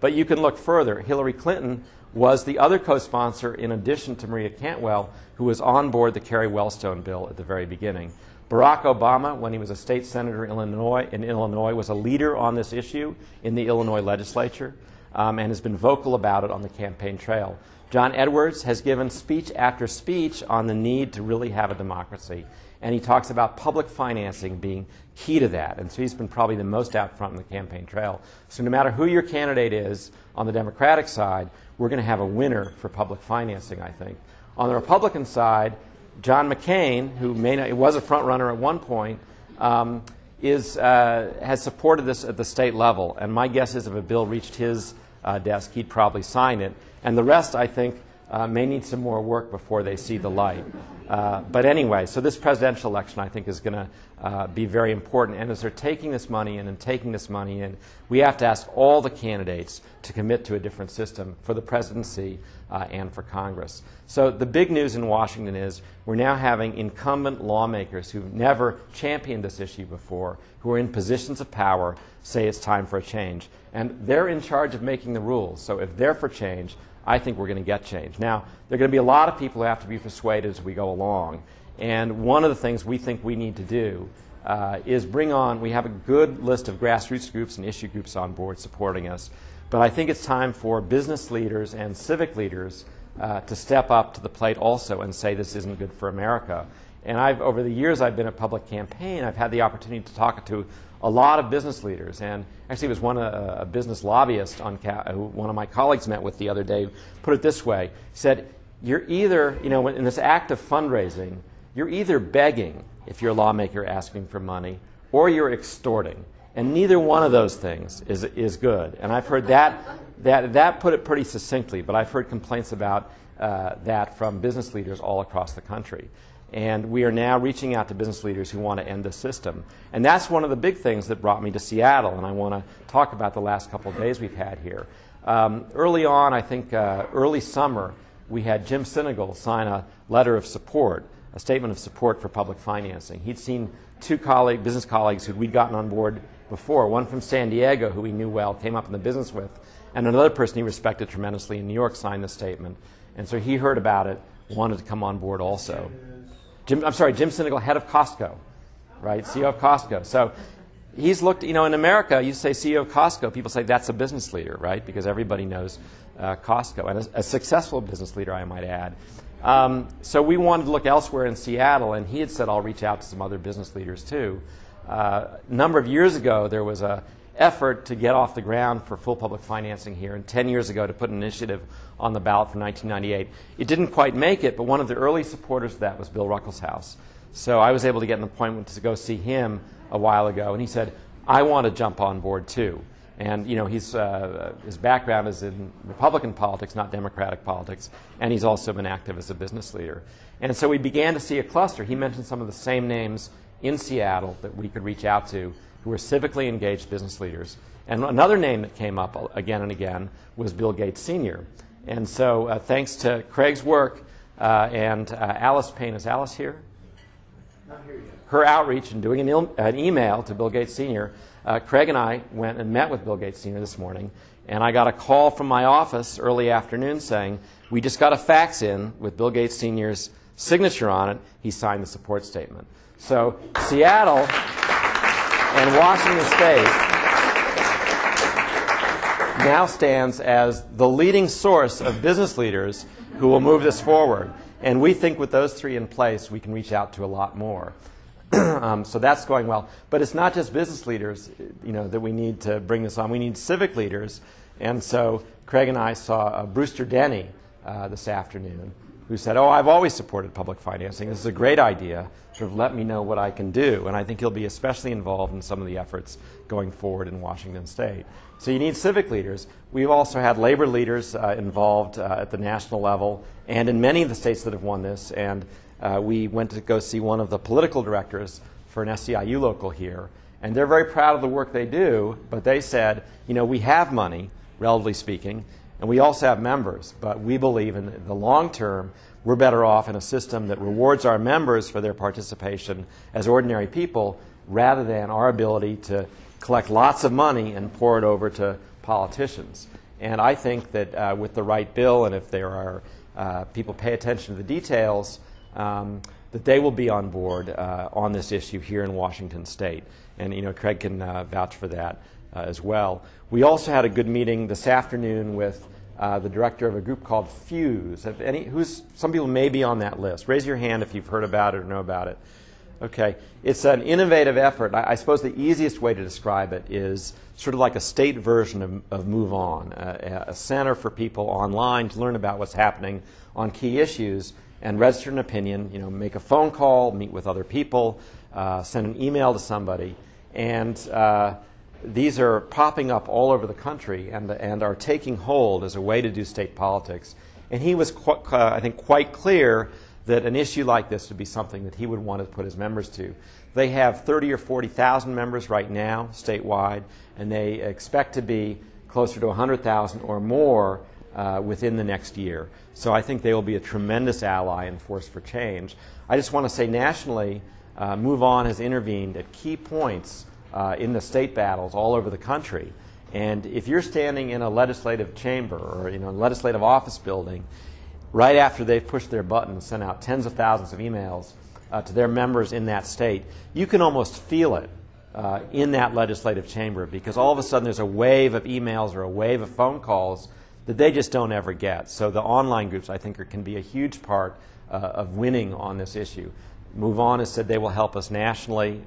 But you can look further. Hillary Clinton was the other co-sponsor in addition to Maria Cantwell, who was on board the Kerry Wellstone bill at the very beginning. Barack Obama, when he was a state senator in Illinois, was a leader on this issue in the Illinois legislature and has been vocal about it on the campaign trail. John Edwards has given speech after speech on the need to really have a democracy. And he talks about public financing being key to that. And so he's been probably the most out front in the campaign trail. So no matter who your candidate is on the Democratic side, we're going to have a winner for public financing, I think. On the Republican side, John McCain, who was a front runner at one point, has supported this at the state level. And my guess is if a bill reached his desk, he'd probably sign it. And the rest, I think, may need some more work before they see the light. But anyway, so this presidential election, I think, is going to be very important. And as they're taking this money in and taking this money in, we have to ask all the candidates to commit to a different system for the presidency and for Congress. So the big news in Washington is we're now having incumbent lawmakers who've never championed this issue before, who are in positions of power, say it's time for a change. And they're in charge of making the rules. So if they're for change, I think we're going to get change. Now, there are going to be a lot of people who have to be persuaded as we go along. And one of the things we think we need to do is bring on, we have a good list of grassroots groups and issue groups on board supporting us. But I think it's time for business leaders and civic leaders to step up to the plate also and say this isn't good for America. And over the years I've been a public campaign, I've had the opportunity to talk to a lot of business leaders. And actually, it was a business lobbyist who one of my colleagues met with the other day, put it this way. He said, you're either, in this act of fundraising, you're either begging, if you're a lawmaker asking for money, or you're extorting. And neither one of those things is good. And I've heard that put it pretty succinctly, but I've heard complaints about that from business leaders all across the country. And we are now reaching out to business leaders who want to end the system. And that's one of the big things that brought me to Seattle, and I want to talk about the last couple of days we've had here. Early on, I think early summer, we had Jim Sinegal sign a letter of support, a statement of support for public financing. He'd seen two business colleagues who we'd gotten on board before, one from San Diego, who he knew well, came up in the business with, and another person he respected tremendously in New York signed the statement. And so he heard about it, wanted to come on board also. Jim Sinegal, head of Costco, right? CEO of Costco. So he's looked, in America, you say CEO of Costco, people say that's a business leader, right? Because everybody knows Costco, and a successful business leader, I might add. So we wanted to look elsewhere in Seattle, and he had said, I'll reach out to some other business leaders too. A number of years ago, there was an effort to get off the ground for full public financing here, and 10 years ago to put an initiative on the ballot for 1998. It didn't quite make it, but one of the early supporters of that was Bill Ruckelshaus. So I was able to get an appointment to go see him a while ago, and he said, I want to jump on board too. And his background is in Republican politics, not Democratic politics, and he's also been active as a business leader. And so we began to see a cluster. He mentioned some of the same names in Seattle that we could reach out to who were civically engaged business leaders. And another name that came up again and again was Bill Gates Sr. And so thanks to Craig's work and Alice Payne, is Alice here? Not here yet. Her outreach and doing an email to Bill Gates Sr., Craig and I went and met with Bill Gates Sr. this morning, and I got a call from my office early afternoon saying, we just got a fax in with Bill Gates Sr.'s signature on it. He signed the support statement. So Seattle and Washington State now stands as the leading source of business leaders who will move this forward. And we think with those three in place, we can reach out to a lot more. So that's going well. But it's not just business leaders, that we need to bring this on. We need civic leaders. And so Craig and I saw Brewster Denny this afternoon, who said, I've always supported public financing. This is a great idea. Sort of let me know what I can do. And I think he'll be especially involved in some of the efforts going forward in Washington State. So you need civic leaders. We've also had labor leaders involved at the national level and in many of the states that have won this. And we went to go see one of the political directors for an SEIU local here. And they're very proud of the work they do, but they said, we have money, relatively speaking, and we also have members, but we believe in the long term, we're better off in a system that rewards our members for their participation as ordinary people rather than our ability to collect lots of money and pour it over to politicians. And I think that with the right bill, and if there are people pay attention to the details, that they will be on board on this issue here in Washington State. And Craig can vouch for that as well. We also had a good meeting this afternoon with the director of a group called Fuse. Some people may be on that list. Raise your hand if you've heard about it or know about it. Okay. It's an innovative effort. I suppose the easiest way to describe it is sort of like a state version of Move On, a center for people online to learn about what's happening on key issues and register an opinion, make a phone call, meet with other people, send an email to somebody. And these are popping up all over the country and are taking hold as a way to do state politics. And he was, I think, quite clear that an issue like this would be something that he would want to put his members to. They have 30 or 40,000 members right now statewide, and they expect to be closer to 100,000 or more within the next year. So I think they will be a tremendous ally and force for change. I just want to say nationally, Move On has intervened at key points in the state battles all over the country. And if you're standing in a legislative chamber or a legislative office building, right after they've pushed their button and sent out tens of thousands of emails to their members in that state, you can almost feel it in that legislative chamber, because all of a sudden there's a wave of emails or a wave of phone calls that they just don't ever get. So the online groups, I think, can be a huge part of winning on this issue. Move On has said they will help us nationally,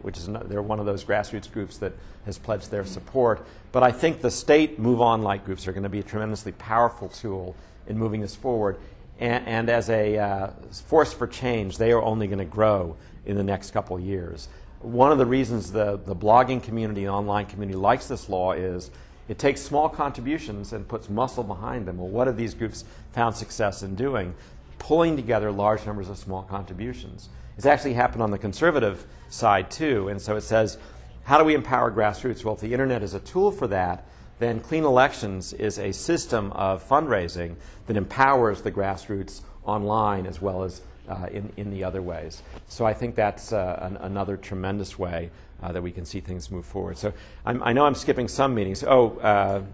they're one of those grassroots groups that has pledged their support. But I think the state Move On-like groups are going to be a tremendously powerful tool in moving this forward. And as a force for change, they are only going to grow in the next couple of years. One of the reasons the blogging community and online community likes this law is it takes small contributions and puts muscle behind them. Well, what have these groups found success in doing? Pulling together large numbers of small contributions. It's actually happened on the conservative side too. And so it says, how do we empower grassroots? Well, if the internet is a tool for that, then Clean Elections is a system of fundraising that empowers the grassroots online as well as in the other ways. So I think that's another tremendous way that we can see things move forward. So I know I'm skipping some meetings. Tomorrow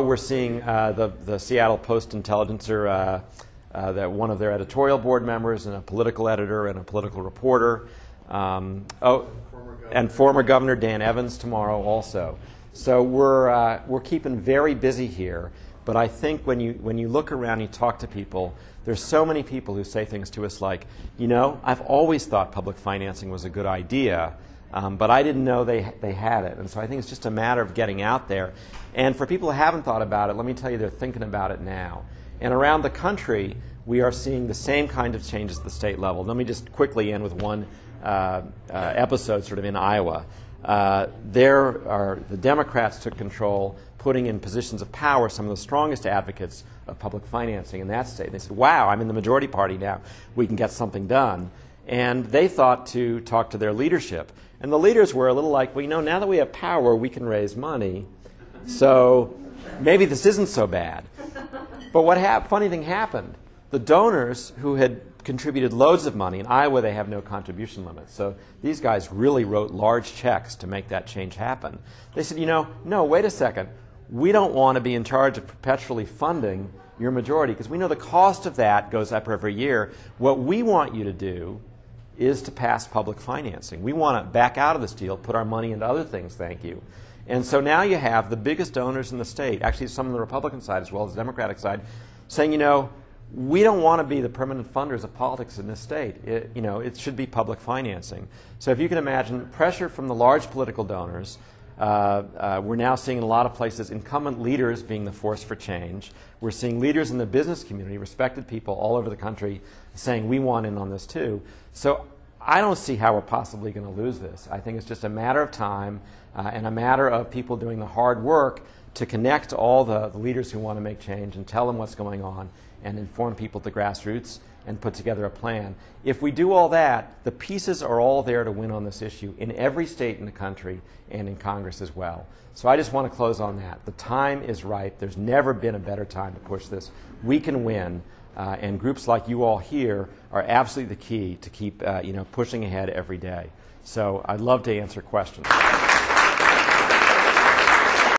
we're seeing the Seattle Post-Intelligencer, that one of their editorial board members and a political editor and a political reporter. And former Governor Dan Evans tomorrow also. So we're keeping very busy here. But I think when you look around and you talk to people, there's so many people who say things to us like, I've always thought public financing was a good idea, but I didn't know they had it. And so I think it's just a matter of getting out there. And for people who haven't thought about it, let me tell you, they're thinking about it now. And around the country, we are seeing the same kind of changes at the state level. Let me just quickly end with one episode sort of in Iowa. The Democrats took control, putting in positions of power some of the strongest advocates of public financing in that state. They said, wow, I'm in the majority party now. We can get something done. And they thought to talk to their leadership. And the leaders were a little like, well, now that we have power, we can raise money. So maybe this isn't so bad. But funny thing happened. The donors who had contributed loads of money, in Iowa they have no contribution limits, so these guys really wrote large checks to make that change happen. They said, no, wait a second. We don't want to be in charge of perpetually funding your majority, because we know the cost of that goes up every year. What we want you to do is to pass public financing. We want to back out of this deal, put our money into other things, thank you. And so now you have the biggest donors in the state, actually some on the Republican side as well as the Democratic side, saying, we don't want to be the permanent funders of politics in this state. It should be public financing. So if you can imagine pressure from the large political donors, we're now seeing in a lot of places incumbent leaders being the force for change. We're seeing leaders in the business community, respected people all over the country, saying we want in on this too. So I don't see how we're possibly going to lose this. I think it's just a matter of time and a matter of people doing the hard work to connect all the leaders who want to make change and tell them what's going on and inform people at the grassroots and put together a plan. If we do all that, the pieces are all there to win on this issue in every state in the country and in Congress as well. So I just want to close on that. The time is right. There's never been a better time to push this. We can win, and groups like you all here are absolutely the key to keep pushing ahead every day. So I'd love to answer questions.